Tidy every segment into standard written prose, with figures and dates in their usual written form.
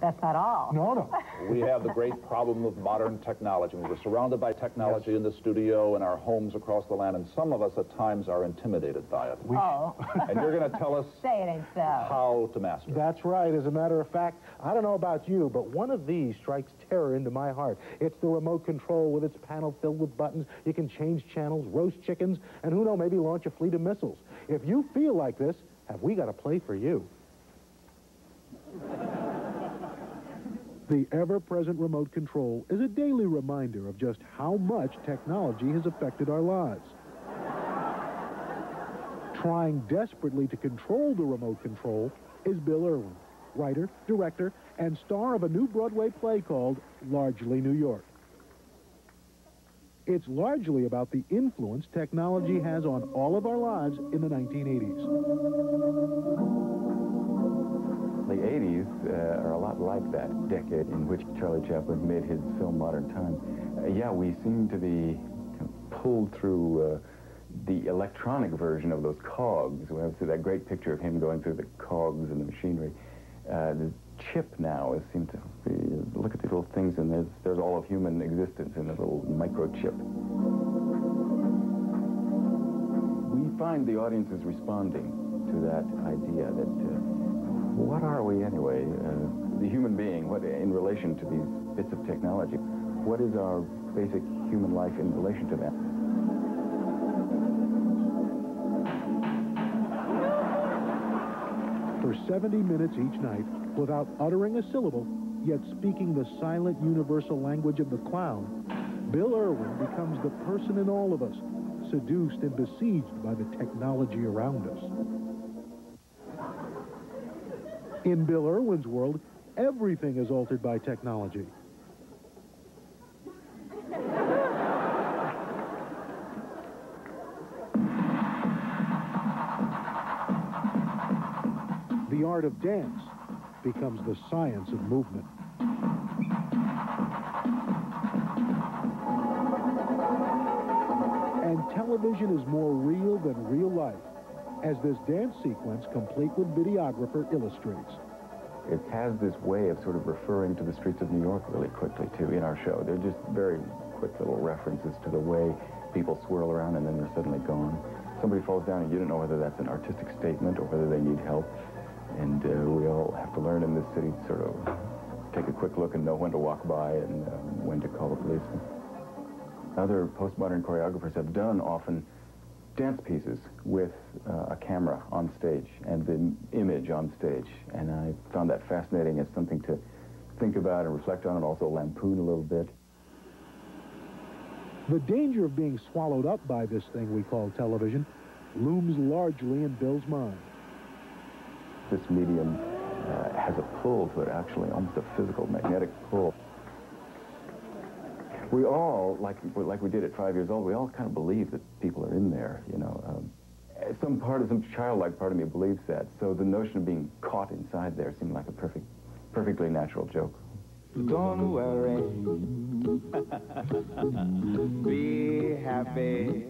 That's not all. No, no. We have the great problem of modern technology. We're surrounded by technology in the studio and our homes across the land, and some of us at times are intimidated by it. And you're going to tell us Say it ain't so. how to master it. That's right. As a matter of fact, I don't know about you, but one of these strikes terror into my heart. It's the remote control with its panel filled with buttons. You can change channels, roast chickens, and who knows, maybe launch a fleet of missiles. If you feel like this, have we got a play for you? The ever-present remote control is a daily reminder of just how much technology has affected our lives. Trying desperately to control the remote control is Bill Irwin, writer, director, and star of a new Broadway play called Largely New York. It's largely about the influence technology has on all of our lives in the 1980s. The 80s are a lot like that decade in which Charlie Chaplin made his film Modern Time. Yeah, we seem to be pulled through the electronic version of those cogs. We have that great picture of him going through the cogs and the machinery. The chip now seems to be, look at these little things, and there's all of human existence in a little microchip. We find the audience is responding to that idea that what are we anyway, the human being, what in relation to these bits of technology? What is our basic human life in relation to that? For 70 minutes each night, without uttering a syllable, yet speaking the silent universal language of the clown, Bill Irwin becomes the person in all of us, seduced and besieged by the technology around us. In Bill Irwin's world, everything is altered by technology. The art of dance becomes the science of movement. And television is more real than real life, as this dance sequence, complete with videographer, illustrates. It has this way of sort of referring to the streets of New York really quickly, too, in our show. They're just very quick little references to the way people swirl around and then they're suddenly gone. Somebody falls down and you don't know whether that's an artistic statement or whether they need help. And we all have to learn in this city to sort of take a quick look and know when to walk by and when to call the policeman. Other postmodern choreographers have done often dance pieces with a camera on stage and the image on stage. And I found that fascinating as something to think about and reflect on and also lampoon a little bit. The danger of being swallowed up by this thing we call television looms largely in Bill's mind. This medium has a pull to it, actually, almost a physical, magnetic pull. We all, like we did at 5 years old, we all kind of believe that people are in there, you know. Some childlike part of me believes that. So the notion of being caught inside there seemed like a perfectly natural joke. Don't worry. Be happy.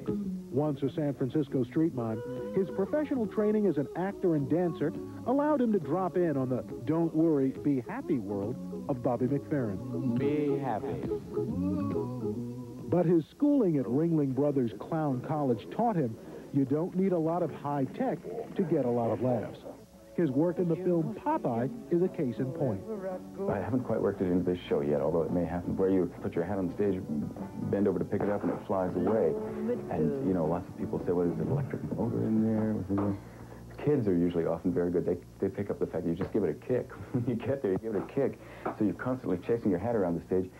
Once a San Francisco street mime, his professional training as an actor and dancer allowed him to drop in on the don't worry, be happy world of Bobby McFerrin. Be happy. But his schooling at Ringling Brothers Clown College taught him you don't need a lot of high tech to get a lot of laughs. His work in the film Popeye is a case in point. I haven't quite worked it into this show yet, although it may happen, where you put your hat on stage, bend over to pick it up, and it flies away. And, you know, lots of people say, well, is it an electric motor in there? Kids are usually often very good. They pick up the fact that you just give it a kick. When you get there, you give it a kick. So you're constantly chasing your hat around the stage.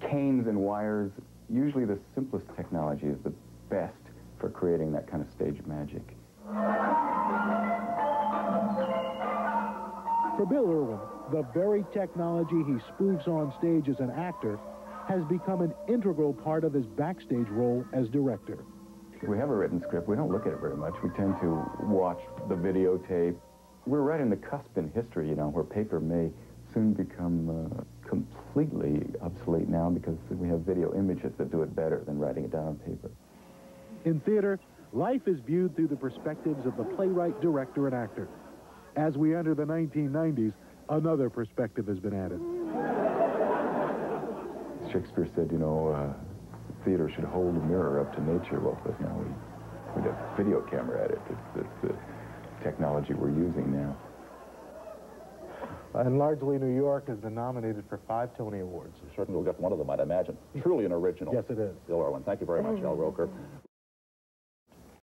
Canes and wires, usually the simplest technology is the best for creating that kind of stage magic. For Bill Irwin, the very technology he spoofs on stage as an actor has become an integral part of his backstage role as director. We have a written script. We don't look at it very much. We tend to watch the videotape. We're right in the cusp in history, you know, where paper may soon become completely obsolete now because we have video images that do it better than writing it down on paper. In theater, life is viewed through the perspectives of the playwright, director, and actor. As we enter the 1990s, another perspective has been added. Shakespeare said, you know, theater should hold a mirror up to nature. Well, but now we have a video camera at it. It's the technology we're using now. And largely, New York has been nominated for 5 Tony Awards. Certainly will get one of them, I'd imagine. Truly an original. Yes, it is. Bill Irwin. Thank you very much, Al Roker.